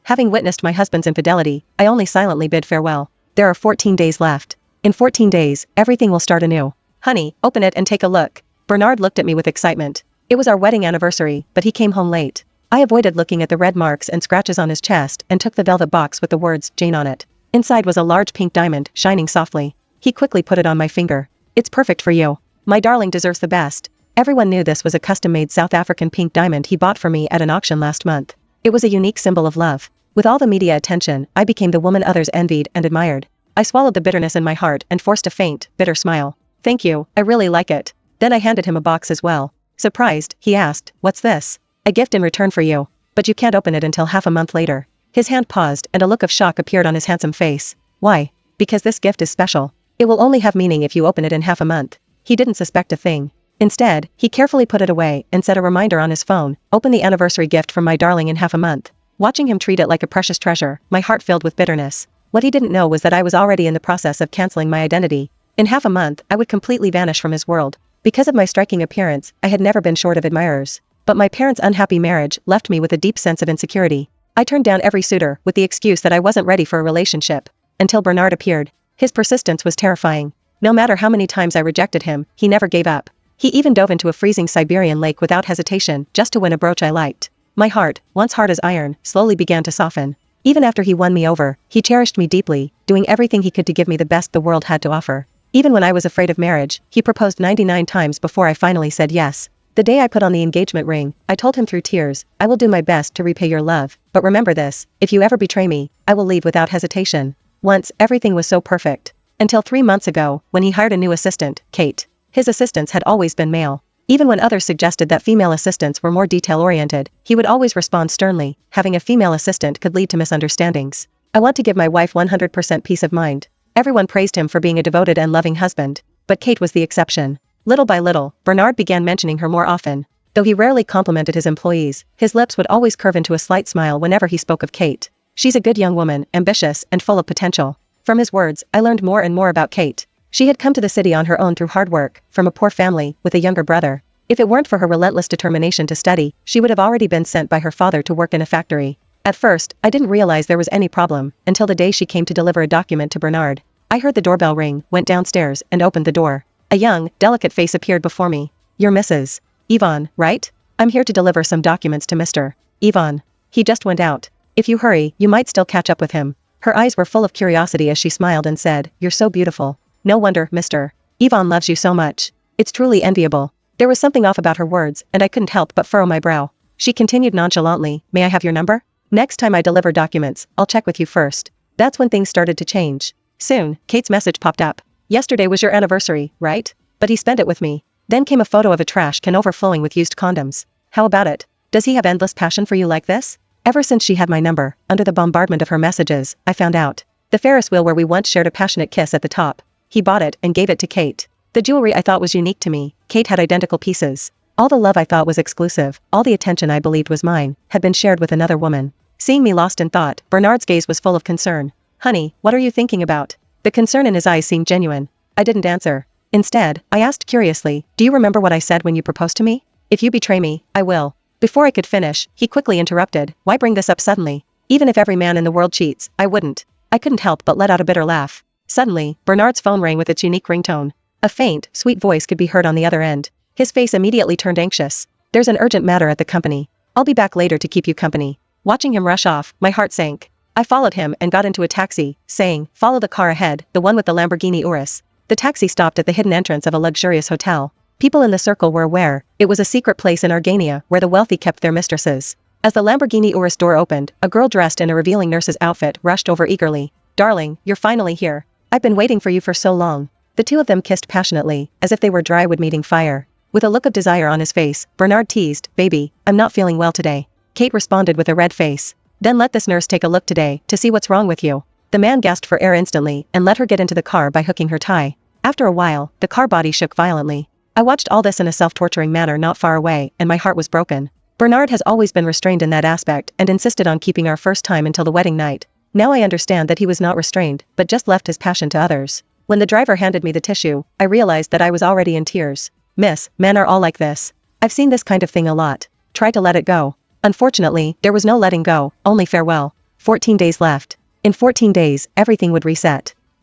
Having witnessed my husband's infidelity, I only silently bid farewell. There are 14 days left. In 14 days, everything will start anew. Honey, open it and take a look. Bernard looked at me with excitement. It was our wedding anniversary, but he came home late. I avoided looking at the red marks and scratches on his chest and took the velvet box with the words Jane on it. Inside was a large pink diamond, shining softly. He quickly put it on my finger. It's perfect for you. My darling deserves the best. Everyone knew this was a custom-made South African pink diamond he bought for me at an auction last month. It was a unique symbol of love. With all the media attention, I became the woman others envied and admired. I swallowed the bitterness in my heart and forced a faint, bitter smile. Thank you, I really like it. Then I handed him a box as well. Surprised, he asked, what's this? A gift in return for you. But you can't open it until half a month later. His hand paused and a look of shock appeared on his handsome face. Why? Because this gift is special. It will only have meaning if you open it in half a month. He didn't suspect a thing. Instead, he carefully put it away and set a reminder on his phone, open the anniversary gift from my darling in half a month. Watching him treat it like a precious treasure, my heart filled with bitterness. What he didn't know was that I was already in the process of canceling my identity. In half a month, I would completely vanish from his world. Because of my striking appearance, I had never been short of admirers. But my parents' unhappy marriage left me with a deep sense of insecurity. I turned down every suitor with the excuse that I wasn't ready for a relationship. Until Bernard appeared. His persistence was terrifying. No matter how many times I rejected him, he never gave up. He even dove into a freezing Siberian lake without hesitation just to win a brooch I liked. My heart, once hard as iron, slowly began to soften. Even after he won me over, he cherished me deeply, doing everything he could to give me the best the world had to offer. Even when I was afraid of marriage, he proposed 99 times before I finally said yes. The day I put on the engagement ring, I told him through tears, I will do my best to repay your love, but remember this, if you ever betray me, I will leave without hesitation. Once, everything was so perfect. Until 3 months ago, when he hired a new assistant, Kate. His assistants had always been male. Even when others suggested that female assistants were more detail-oriented, he would always respond sternly, having a female assistant could lead to misunderstandings. I want to give my wife 100% peace of mind. Everyone praised him for being a devoted and loving husband, but Kate was the exception. Little by little, Bernard began mentioning her more often. Though he rarely complimented his employees, his lips would always curve into a slight smile whenever he spoke of Kate. She's a good young woman, ambitious and full of potential. From his words, I learned more and more about Kate. She had come to the city on her own through hard work, from a poor family, with a younger brother. If it weren't for her relentless determination to study, she would have already been sent by her father to work in a factory. At first, I didn't realize there was any problem, until the day she came to deliver a document to Bernard. I heard the doorbell ring, went downstairs, and opened the door. A young, delicate face appeared before me. You're Mrs. Yvonne, right? I'm here to deliver some documents to Mr. Yvonne. He just went out. If you hurry, you might still catch up with him. Her eyes were full of curiosity as she smiled and said, You're so beautiful. No wonder, Mr. Yvonne loves you so much. It's truly enviable. There was something off about her words, and I couldn't help but furrow my brow. She continued nonchalantly, May I have your number? Next time I deliver documents, I'll check with you first. That's when things started to change. Soon, Kate's message popped up. Yesterday was your anniversary, right? But he spent it with me. Then came a photo of a trash can overflowing with used condoms. How about it? Does he have endless passion for you like this? Ever since she had my number, under the bombardment of her messages, I found out. The Ferris wheel where we once shared a passionate kiss at the top. He bought it and gave it to Kate. The jewelry I thought was unique to me, Kate had identical pieces. All the love I thought was exclusive, all the attention I believed was mine, had been shared with another woman. Seeing me lost in thought, Bernard's gaze was full of concern. Honey, what are you thinking about? The concern in his eyes seemed genuine. I didn't answer. Instead, I asked curiously, Do you remember what I said when you proposed to me? If you betray me, I will. Before I could finish, he quickly interrupted, Why bring this up suddenly? Even if every man in the world cheats, I wouldn't. I couldn't help but let out a bitter laugh. Suddenly, Bernard's phone rang with its unique ringtone. A faint, sweet voice could be heard on the other end. His face immediately turned anxious. There's an urgent matter at the company. I'll be back later to keep you company. Watching him rush off, my heart sank. I followed him and got into a taxi, saying, Follow the car ahead, the one with the Lamborghini Urus. The taxi stopped at the hidden entrance of a luxurious hotel. People in the circle were aware, it was a secret place in Argania where the wealthy kept their mistresses. As the Lamborghini Urus door opened, a girl dressed in a revealing nurse's outfit rushed over eagerly. Darling, you're finally here. I've been waiting for you for so long. The two of them kissed passionately, as if they were drywood meeting fire. With a look of desire on his face, Bernard teased, Baby, I'm not feeling well today. Kate responded with a red face. Then let this nurse take a look today, to see what's wrong with you. The man gasped for air instantly, and let her get into the car by hooking her tie. After a while, the car body shook violently. I watched all this in a self-torturing manner not far away, and my heart was broken. Bernard has always been restrained in that aspect and insisted on keeping our first time until the wedding night. Now I understand that he was not restrained, but just left his passion to others. When the driver handed me the tissue, I realized that I was already in tears. Miss, men are all like this. I've seen this kind of thing a lot. Try to let it go. Unfortunately, there was no letting go, only farewell. 14 days left. In 14 days, everything would reset.